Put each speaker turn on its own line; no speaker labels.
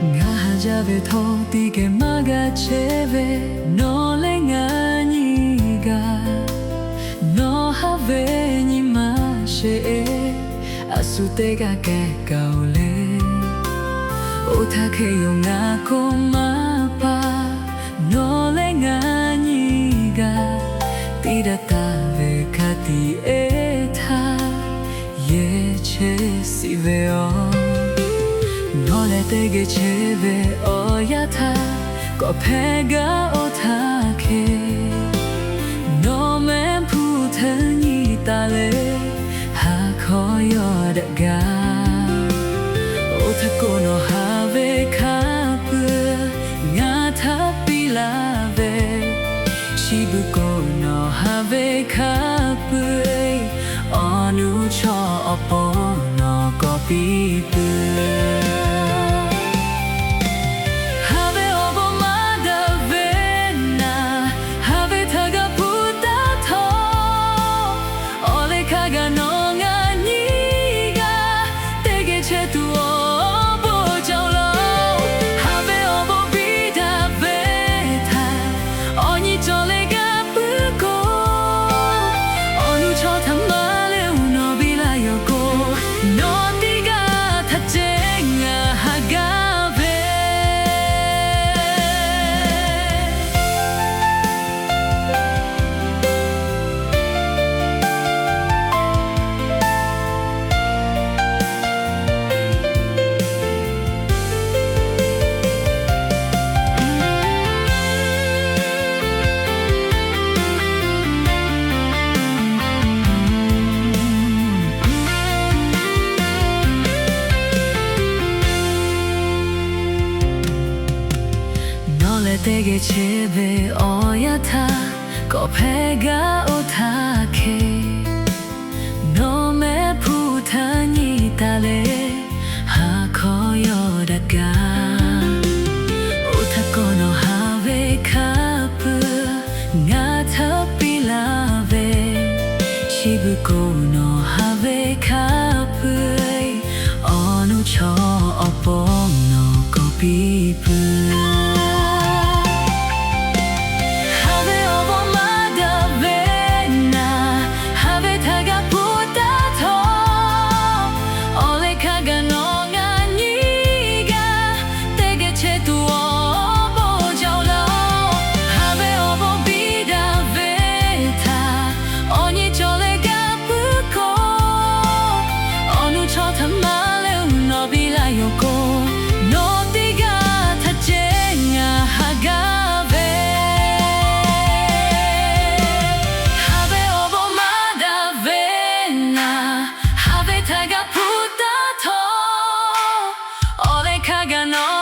Ngahajabe thotige magacheve no lenganiga no have ni mashe asutega ke kaule otake yo ngako mapa no lenganiga tirata ve kati eta ye che si veo no le tege cheve oyata ko pega otake no men putani tale ha koyo daga otako no have kapu ngata pilave shibuko no have kapu onu cho opo no kopipu Tege cheve oyata ko pega otake no me putani tale ha koyo daga otako no have kapu ngata pilave shibuko no have kapu onu cho opo no kopipu
Taga puta to ole kaga no